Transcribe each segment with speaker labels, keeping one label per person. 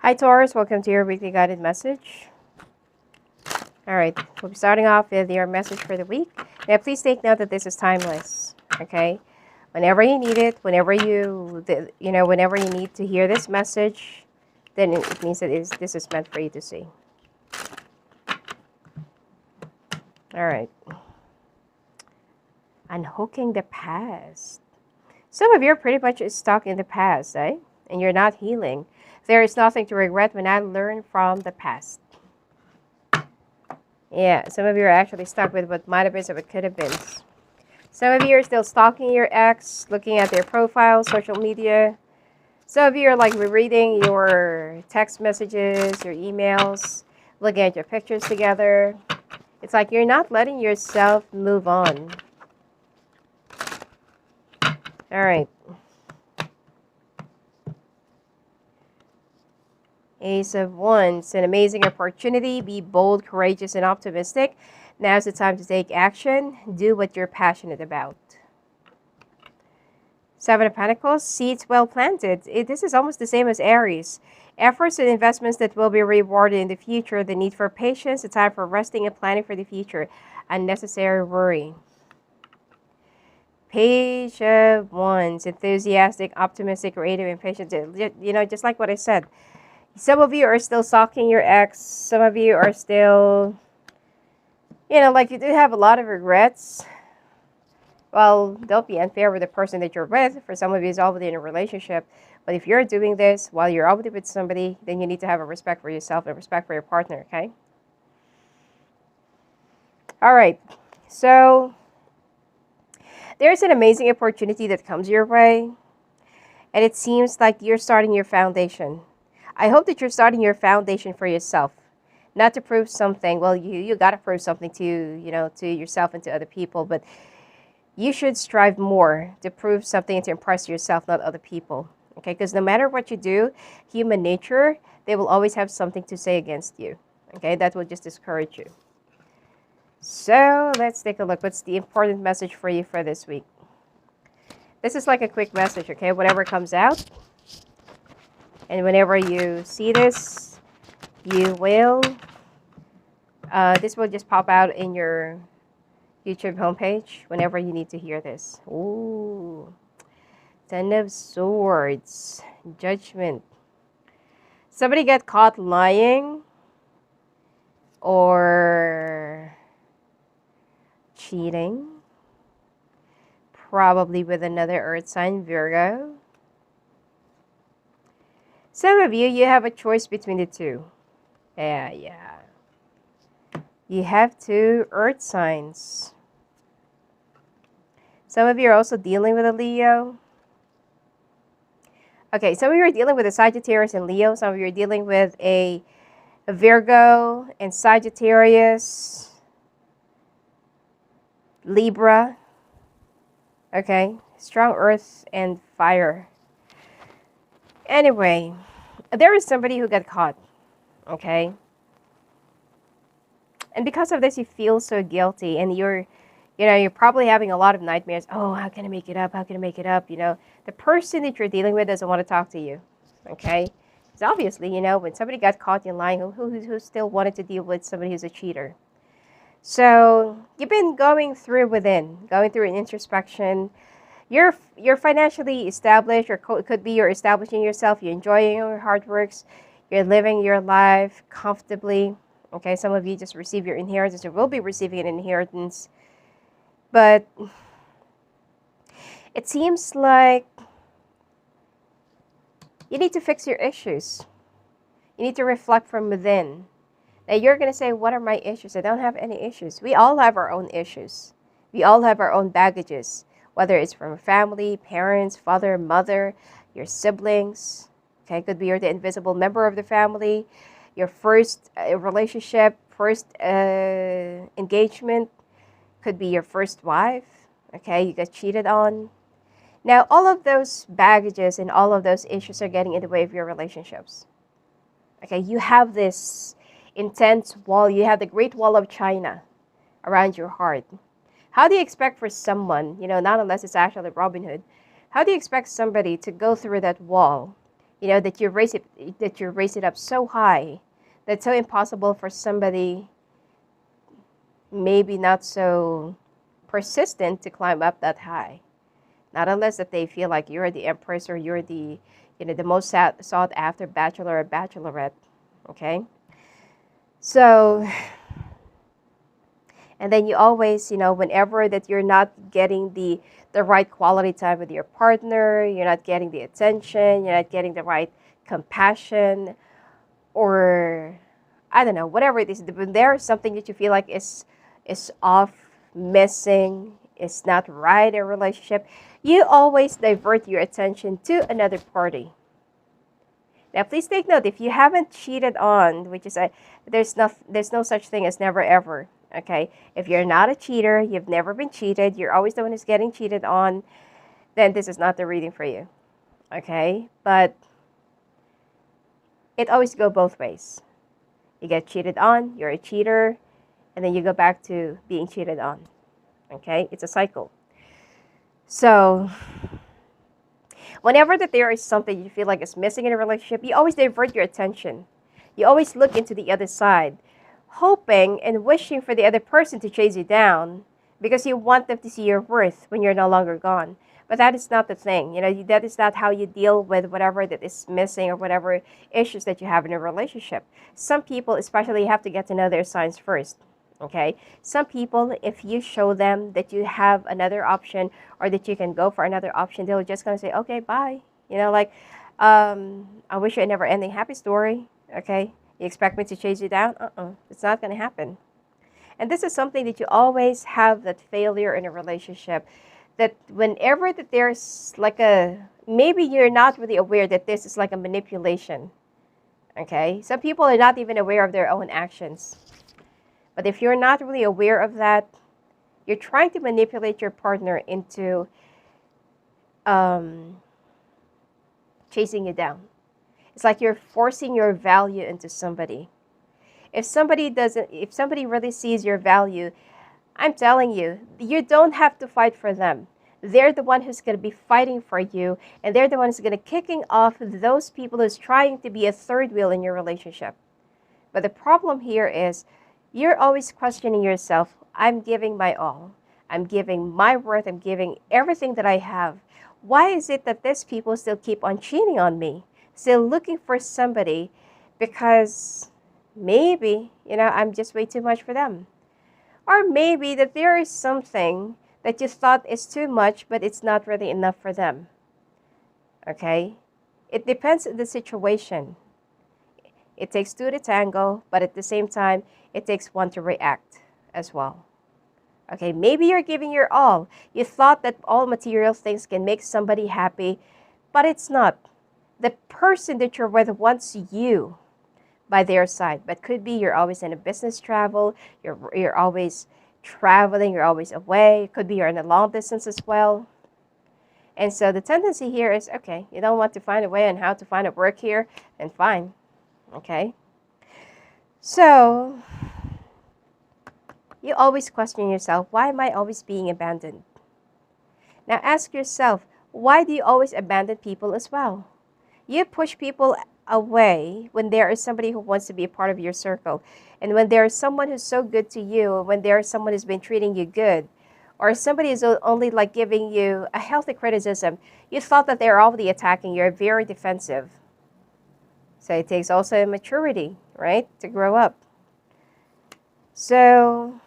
Speaker 1: Hi Taurus, welcome to your weekly guided message. All right, we'll be starting off with your message for the week. Now, please take note that this is timeless. Okay, whenever you need it, whenever whenever you need to hear this message, then it means that this is meant for you to see. All right, unhooking the past. Some of you are pretty much stuck in the past, eh? And you're not healing. There is nothing to regret when I learn from the past. Yeah, some of you are actually stuck with what might have been, so what could have been. Some of you are still stalking your ex, looking at their profile, social media. Some of you are like rereading your text messages, your emails, looking at your pictures together. It's like you're not letting yourself move on. All right. Ace of Wands, an amazing opportunity. Be bold, courageous, and optimistic. Now's the time to take action. Do what you're passionate about. Seven of Pentacles, seeds well planted. This is almost the same as Aries. Efforts and investments that will be rewarded in the future. The need for patience, the time for resting and planning for the future. Unnecessary worry. Page of Wands, enthusiastic, optimistic, creative, and patient. Just like what I said. Some of you are still stalking your ex. Some of you are still, like you do have a lot of regrets. Well, don't be unfair with the person that you're with. For some of you, it's already in a relationship. But if you're doing this while you're already with somebody, then you need to have a respect for yourself and respect for your partner, okay? All right. So there's an amazing opportunity that comes your way. And it seems like you're starting your foundation. I hope that you're starting your foundation for yourself, not to prove something. Well, you got to prove something to yourself and to other people, but you should strive more to prove something and to impress yourself, not other people. Okay, because no matter what you do, human nature, they will always have something to say against you. Okay, that will just discourage you. So let's take a look. What's the important message for you for this week? This is like a quick message, okay? Whatever comes out. And whenever you see this, you will, this will just pop out in your YouTube homepage whenever you need to hear this. Ooh, Ten of Swords, Judgment. Somebody got caught lying or cheating, probably with another earth sign, Virgo. Some of you have a choice between the two. Yeah. You have two earth signs. Some of you are also dealing with a Leo. Okay, some of you are dealing with a Sagittarius and Leo. Some of you are dealing with a Virgo and Sagittarius, Libra. Okay, strong earth and fire. Anyway, there is somebody who got caught. Okay. And because of this, you feel so guilty, and you're probably having a lot of nightmares. Oh, how can I make it up? How can I make it up? The person that you're dealing with doesn't want to talk to you, okay? Because obviously, when somebody got caught in lying, who still wanted to deal with somebody who's a cheater? So you've been going through an introspection. You're financially established, or could be you're establishing yourself. You're enjoying your hard works. You're living your life comfortably. Okay, some of you just receive your inheritance or will be receiving an inheritance. But it seems like you need to fix your issues. You need to reflect from within. Now you're going to say, what are my issues? I don't have any issues. We all have our own issues. We all have our own baggages, whether it's from family, parents, father, mother, your siblings. Okay, could be you're the invisible member of the family, your first relationship, first engagement, could be your first wife. Okay, you got cheated on. Now, all of those baggages and all of those issues are getting in the way of your relationships. Okay, you have this intense wall. You have the Great Wall of China around your heart. How do you expect for someone, not unless it's actually Robin Hood, how do you expect somebody to go through that wall You know, that you raise it up so high that's so impossible for somebody maybe not so persistent to climb up that high. Not unless that they feel like you're the empress or you're the, you know, the most sought after bachelor or bachelorette. Okay? So, and then you always, you know, whenever that you're not getting the right quality time with your partner, you're not getting the attention, you're not getting the right compassion, or I don't know, whatever it is, when there is something that you feel like is off, missing, is not right in a relationship, you always divert your attention to another party. Now, please take note, if you haven't cheated on, which is there's no such thing as never ever. Okay, if you're not a cheater, you've never been cheated, you're always the one who's getting cheated on, then this is not the reading for you. Okay, but it always go both ways. You get cheated on, you're a cheater, and then you go back to being cheated on. Okay, it's a cycle. So whenever that there is something you feel like is missing in a relationship, you always divert your attention. You always look into the other side, hoping and wishing for the other person to chase you down because you want them to see your worth when you're no longer gone. But that is not the thing. You know, that is not how you deal with whatever that is missing or whatever issues that you have in a relationship. Some people, especially, have to get to know their signs first. Okay? Some people, if you show them that you have another option or that you can go for another option, they're just going to say, okay, bye. You know, like, I wish you a never ending happy story. Okay? You expect me to chase you down? It's not going to happen. And this is something that you always have, that failure in a relationship, that whenever that there's like maybe you're not really aware that this is like a manipulation. Okay? Some people are not even aware of their own actions. But if you're not really aware of that, you're trying to manipulate your partner into chasing you down. It's like you're forcing your value into somebody. If somebody really sees your value, I'm telling you, you don't have to fight for them. They're the one who's going to be fighting for you, and they're the ones going to kicking off those people who's trying to be a third wheel in your relationship. But the problem here is you're always questioning yourself. I'm giving my all. I'm giving my worth. I'm giving everything that I have. Why is it that these people still keep on cheating on me? Still looking for somebody because maybe, you know, I'm just way too much for them. Or maybe that there is something that you thought is too much, but it's not really enough for them. Okay? It depends on the situation. It takes two to tango, but at the same time, it takes one to react as well. Okay, maybe you're giving your all. You thought that all material things can make somebody happy, but it's not. The person that you're with wants you by their side, but could be you're always in a business travel, you're always traveling, you're always away. It could be you're in a long distance as well. And so the tendency here is, okay, you don't want to find a way on how to find a work here, then fine. Okay? So you always question yourself, why am I always being abandoned? Now ask yourself, why do you always abandon people as well? You push people away when there is somebody who wants to be a part of your circle. And when there is someone who's so good to you, when there is someone who's been treating you good, or somebody is only like giving you a healthy criticism, you thought that they're already attacking you, you're very defensive. So it takes also maturity, right, to grow up. So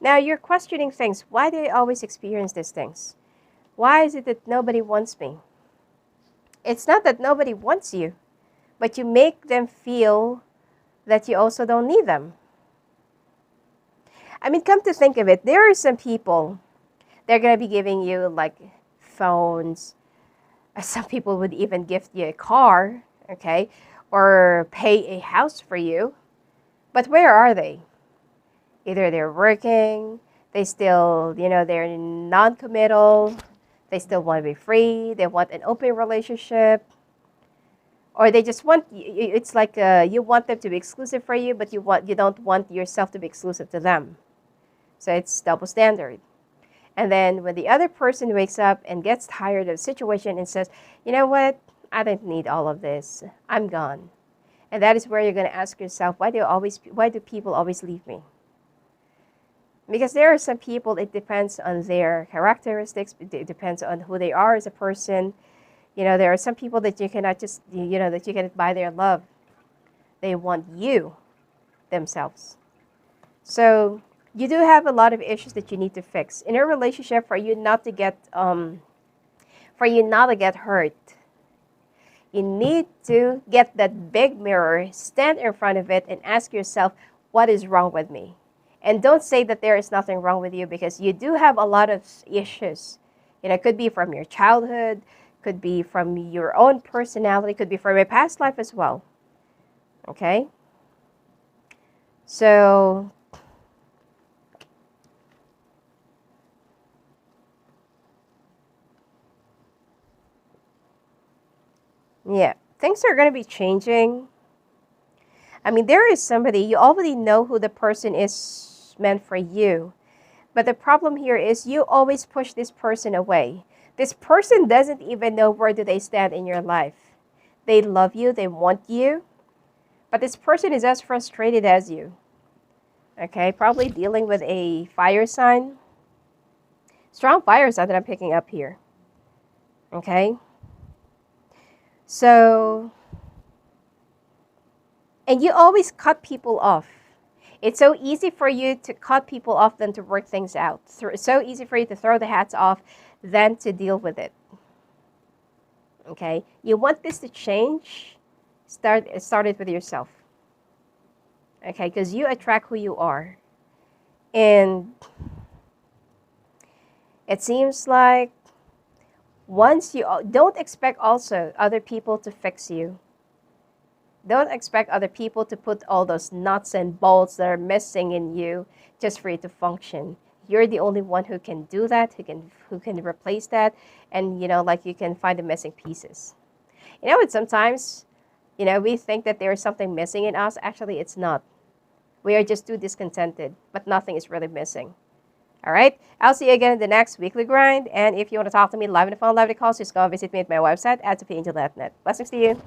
Speaker 1: now you're questioning things. Why do I always experience these things? Why is it that nobody wants me? It's not that nobody wants you, but you make them feel that you also don't need them. I mean, come to think of it, there are some people, they're going to be giving you like phones. Some people would even gift you a car, okay, or pay a house for you. But where are they? Either they're working, they still, you know, they're non-committal, they still want to be free, they want an open relationship, or they just want, it's like you want them to be exclusive for you, but you don't want yourself to be exclusive to them. So it's double standard. And then when the other person wakes up and gets tired of the situation and says, you know what, I don't need all of this, I'm gone. And that is where you're going to ask yourself, why do people always leave me? Because there are some people, it depends on their characteristics, it depends on who they are as a person. You know, there are some people that you cannot just, that you cannot buy their love. They want you themselves. So you do have a lot of issues that you need to fix in a relationship for you not to get hurt. You need to get that big mirror, stand in front of it, and ask yourself, what is wrong with me? And don't say that there is nothing wrong with you, because you do have a lot of issues. It could be from your childhood, could be from your own personality, could be from your past life as well. Okay? So, yeah, things are going to be changing. I mean, there is somebody, you already know who the person is meant for you. But the problem here is you always push this person away. This person doesn't even know where do they stand in your life. They love you, they want you, but this person is as frustrated as you. Okay, probably dealing with a fire sign. Strong fire sign that I'm picking up here. Okay? So, and you always cut people off. It's so easy for you to cut people off than to work things out. It's so easy for you to throw the hats off than to deal with it. Okay? You want this to change? Start it with yourself. Okay? Because you attract who you are. And it seems like once you don't expect also other people to fix you. Don't expect other people to put all those nuts and bolts that are missing in you just for you to function. You're the only one who can do that, who can replace that, and you can find the missing pieces. And sometimes, we think that there is something missing in us. Actually, it's not. We are just too discontented, but nothing is really missing. All right? I'll see you again in the next weekly grind. And if you want to talk to me live on the phone, live on the calls, just go and visit me at my website at sophiaangel.net. Blessings to you.